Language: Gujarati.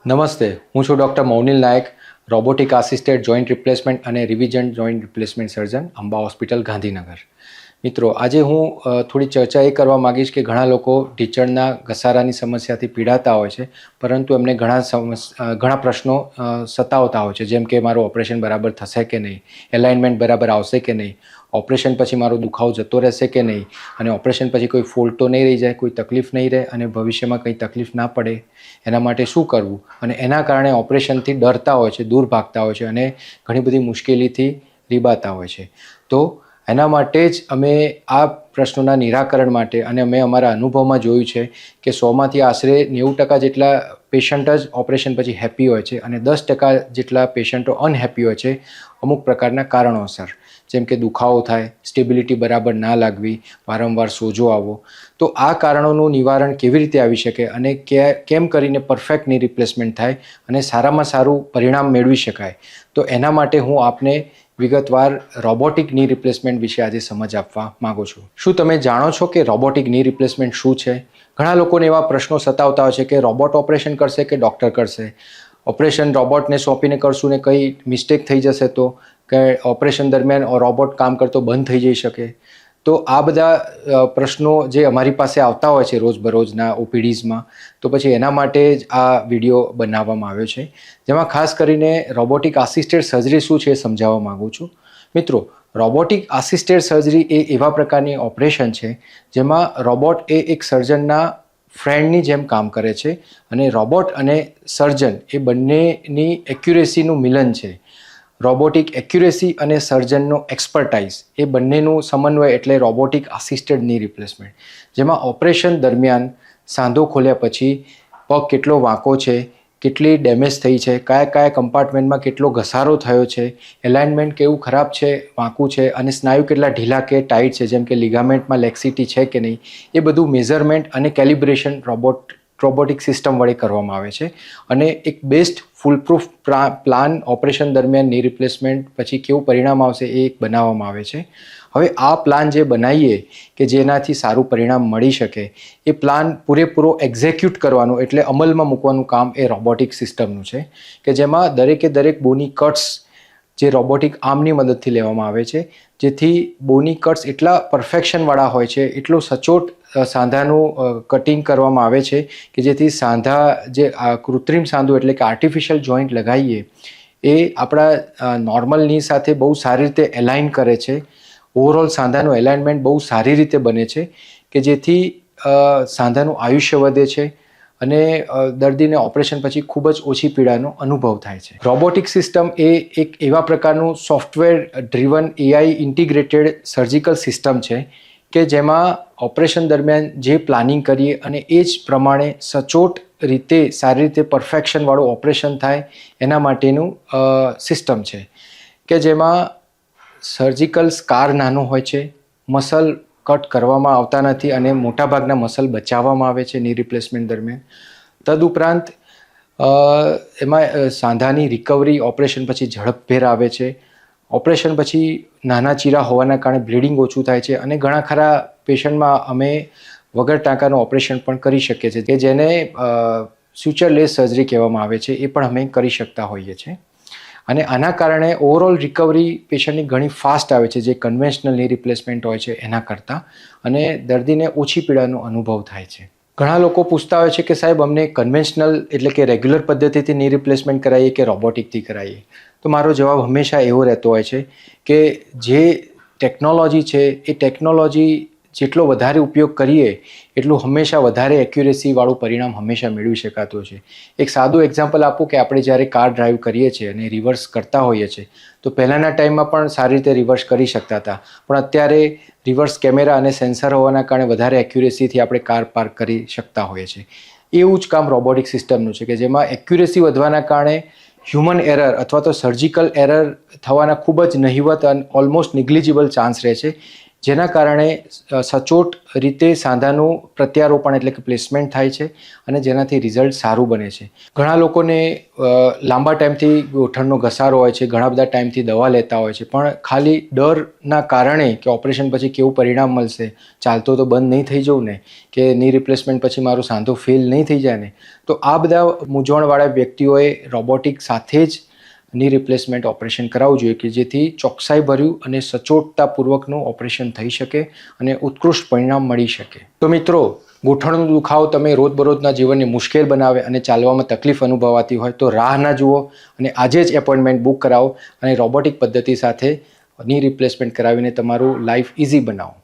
નમસ્તે, હું છું ડૉક્ટર મૌનિલ નાયક, રોબોટિક આસિસ્ટેડ જોઈન્ટ રિપ્લેસમેન્ટ અને રિવિઝન જોઈન્ટ રિપ્લેસમેન્ટ સર્જન, અંબા હોસ્પિટલ, ગાંધીનગર. મિત્રો, આજે હું થોડી ચર્ચા એ કરવા માગીશ કે ઘણા લોકો ઢીંચણના ઘસારાની સમસ્યાથી પીડાતા હોય છે, પરંતુ એમને ઘણા પ્રશ્નો સતાવતા હોય છે, જેમ કે મારું ઓપરેશન બરાબર થશે કે નહીં, એલાઇનમેન્ટ બરાબર આવશે કે નહીં, ઓપરેશન પછી મારો દુખાવો જતો રહેશે કે નહીં, અને ઓપરેશન પછી કોઈ ફોલ્ટ તો નહીં રહી જાય, કોઈ તકલીફ નહીં રહે અને ભવિષ્યમાં કંઈ તકલીફ ના પડે, એના માટે શું કરવું. અને એના કારણે ઓપરેશનથી ડરતા હોય છે, દૂર ભાગતા હોય છે અને ઘણી બધી મુશ્કેલીથી રીબાતા હોય છે. તો એના માટે જ અમે આ પ્રશ્નોના નિરાકરણ માટે અને અમે અમારા અનુભવમાં જોયું છે કે 100માંથી આશરે 90% જેટલા પેશન્ટ જ ઓપરેશન પછી હેપી હોય છે અને 10% જેટલા પેશન્ટો અનહેપી હોય છે અમુક પ્રકારના કારણોસર, જેમ કે દુખાવો થાય, સ્ટેબિલિટી બરાબર ના લાગવી, વારંવાર સોજો આવવો. તો આ કારણોનું નિવારણ કેવી રીતે આવી શકે અને કેમ કરીને પરફેક્ટ ની રિપ્લેસમેન્ટ થાય અને સારામાં સારું પરિણામ મેળવી શકાય, તો એના માટે હું આપને વિગતવાર રોબોટિક ની રિપ્લેસમેન્ટ વિશે આજે સમજ આપવા માંગુ છું. શું તમે જાણો છો કે રોબોટિક ની રિપ્લેસમેન્ટ શું છે? ઘણા લોકોને એવા પ્રશ્નો સતાવતા હોય છે કે રોબોટ ઓપરેશન કરશે કે ડૉક્ટર કરશે, ઓપરેશન રોબોટને સોંપીને કરશું ને કંઈ મિસ્ટેક થઈ જશે તો, કે ઓપરેશન દરમિયાન રોબોટ કામ કરતો બંધ થઈ જઈ શકે. તો આ બધા પ્રશ્નો જે અમારી પાસે આવતા હોય છે રોજબરોજના ઓપીડીઝમાં, તો પછી એના માટે જ આ વિડીયો બનાવવામાં આવ્યો છે, જેમાં ખાસ કરીને રોબોટિક આસિસ્ટેડ સર્જરી શું છે એ સમજાવવા માગું છું. મિત્રો, રોબોટિક આસિસ્ટેડ સર્જરી એ એવા પ્રકારની ઓપરેશન છે જેમાં રોબોટ એ એક સર્જનના ફ્રેન્ડની જેમ કામ કરે છે અને રોબોટ અને સર્જન એ બંનેની એક્યુરેસીનું મિલન છે. રોબોટિક એક્યુરેસી અને સર્જનનો એક્સપર્ટાઇઝ એ બંનેનું સમન્વય એટલે રોબોટિક આસિસ્ટેડ ની રિપ્લેસમેન્ટ, જેમાં ઓપરેશન દરમિયાન સાંધો ખોલ્યા પછી પગ કેટલો વાંકો છે, કેટલી ડેમેજ થઈ છે, કયા કમ્પાર્ટમેન્ટમાં કેટલો ઘસારો થયો છે, એલાઇનમેન્ટ કેવું ખરાબ છે, વાંકું છે, અને સ્નાયુ કેટલા ઢીલા કે ટાઈટ છે, જેમ કે લિગામેન્ટમાં લેક્સિટી છે કે નહીં, એ બધું મેઝરમેન્ટ અને કેલિબ્રેશન રોબોટિક સિસ્ટમ વડે કરવામાં આવે છે અને એક બેસ્ટ ફૂલપ્રૂફ પ્લાન ઓપરેશન દરમિયાન ની રિપ્લેસમેન્ટ પછી કેવું પરિણામ આવશે એ એક બનાવવામાં આવે છે. હવે આ પ્લાન જે બનાવીએ કે જેનાથી સારું પરિણામ મળી શકે, એ પ્લાન પૂરેપૂરો એક્ઝેક્યુટ કરવાનું એટલે અમલમાં મૂકવાનું કામ એ રોબોટિક સિસ્ટમનું છે, કે જેમાં દરેકે દરેક બોની કટ્સ જે રોબોટિક આર્મની મદદથી લેવામાં આવે છે, જેથી બોની કટ્સ એટલા પરફેક્શનવાળા હોય છે, એટલું સચોટ સાંધાનું કટિંગ કરવામાં આવે છે કે જેથી સાંધા જે કૃત્રિમ સાંધો એટલે કે આર્ટિફિશિયલ જોઈન્ટ લગાવીએ એ આપણા નોર્મલની સાથે બહુ સારી રીતે એલાઇન કરે છે. ઓવરઓલ સાંધાનું એલાઇનમેન્ટ બહુ સારી રીતે બને છે કે જેથી સાંધાનું આયુષ્ય વધે છે અને દર્દીને ઓપરેશન પછી ખૂબ જ ઓછી પીડાનો અનુભવ થાય છે. રોબોટિક સિસ્ટમ એ એક એવા પ્રકારનું software driven AI integrated surgical system છે કે જેમાં ઓપરેશન દરમિયાન જે પ્લાનિંગ કરીએ અને એ જ પ્રમાણે સચોટ રીતે સારી રીતે પરફેક્શનવાળું ઓપરેશન થાય એના માટેનું સિસ્ટમ છે, કે જેમાં સર્જિકલ સ્કાર નાનો હોય છે, મસલ કટ કરવામાં આવતા નથી અને મોટાભાગના મસલ બચાવવામાં આવે છે ની રિપ્લેસમેન્ટ દરમિયાન. તદુપરાંત એમાં સાંધાની રિકવરી ઓપરેશન પછી ઝડપભેર આવે છે. ઓપરેશન પછી નાના ચીરા હોવાના કારણે બ્લીડિંગ ઓછું થાય છે અને ઘણા ખરા પેશન્ટમાં અમે વગર ટાંકાનું ઓપરેશન પણ કરી શકીએ છીએ, કે જેને સ્યુચરલેસ સર્જરી કહેવામાં આવે છે, એ પણ અમે કરી શકતા હોઈએ છીએ. અને આના કારણે ઓવરઓલ રિકવરી પેશન્ટની ઘણી ફાસ્ટ આવે છે, જે કન્વેન્શનલ ની રિપ્લેસમેન્ટ હોય છે એના કરતાં, અને દર્દીને ઓછી પીડાનો અનુભવ થાય છે. ઘણા લોકો પૂછતા હોય છે કે સાહેબ અમને કન્વેન્શનલ એટલે કે રેગ્યુલર પદ્ધતિથી ની રિપ્લેસમેન્ટ કરાવીએ કે રોબોટિકથી કરાવીએ? તો મારો જવાબ હંમેશા એવો રહેતો હોય છે કે જે ટેકનોલોજી છે એ ટેકનોલોજી જેટલો વધારે ઉપયોગ કરીએ એટલું હંમેશા વધારે એક્યુરેસીવાળું પરિણામ હંમેશા મેળવી શકાતું છે. એક સાદું એક્ઝામ્પલ આપું કે આપણે જ્યારે કાર ડ્રાઈવ કરીએ છીએ અને રિવર્સ કરતા હોઈએ છીએ, તો પહેલાંના ટાઈમમાં પણ સારી રીતે રિવર્સ કરી શકતા હતા, પણ અત્યારે રિવર્સ કેમેરા અને સેન્સર હોવાના કારણે વધારે એક્યુરેસીથી આપણે કાર પાર્ક કરી શકતા હોઈએ છીએ. એવું જ કામ રોબોટિક સિસ્ટમનું છે, કે જેમાં એક્યુરેસી વધવાના કારણે હ્યુમન એરર અથવા તો સર્જિકલ એરર થવાના ખૂબ જ નહિવત અને ઓલમોસ્ટ નિગ્લિજિબલ ચાન્સ રહે છે, જેના કારણે સચોટ રીતે સાંધાનું પ્રત્યારોપણ એટલે કે પ્લેસમેન્ટ થાય છે અને જેનાથી રિઝલ્ટ સારું બને છે. ઘણા લોકોને લાંબા ટાઈમથી ગોઠણનો ઘસારો હોય છે, ઘણા બધા ટાઈમથી દવા લેતા હોય છે, પણ ખાલી ડરના કારણે કે ઓપરેશન પછી કેવું પરિણામ મળશે, ચાલતો તો બંધ નહીં થઈ જવું ને, કે ની રિપ્લેસમેન્ટ પછી મારું સાંધો ફેલ નહીં થઈ જાય ને, તો આ બધા મૂંઝવણવાળા વ્યક્તિઓએ રોબોટિક સાથે જ ની રિપ્લેસમેન્ટ ઓપરેશન કરાવવું જોઈએ કે જેથી ચોકસાઈભર્યું અને સચોટતાપૂર્વકનું ઓપરેશન થઈ શકે અને ઉત્કૃષ્ટ પરિણામ મળી શકે. તો મિત્રો, ગૂંઠણનો દુખાવો તમે રોજબરોજના જીવનને મુશ્કેલ બનાવે અને ચાલવામાં તકલીફ અનુભવાતી હોય તો રાહ ના જુઓ અને આજે જ એપોઇન્ટમેન્ટ બુક કરાવો અને રોબોટિક પદ્ધતિ સાથે ની રિપ્લેસમેન્ટ કરાવીને તમારું લાઈફ ઇઝી બનાવો.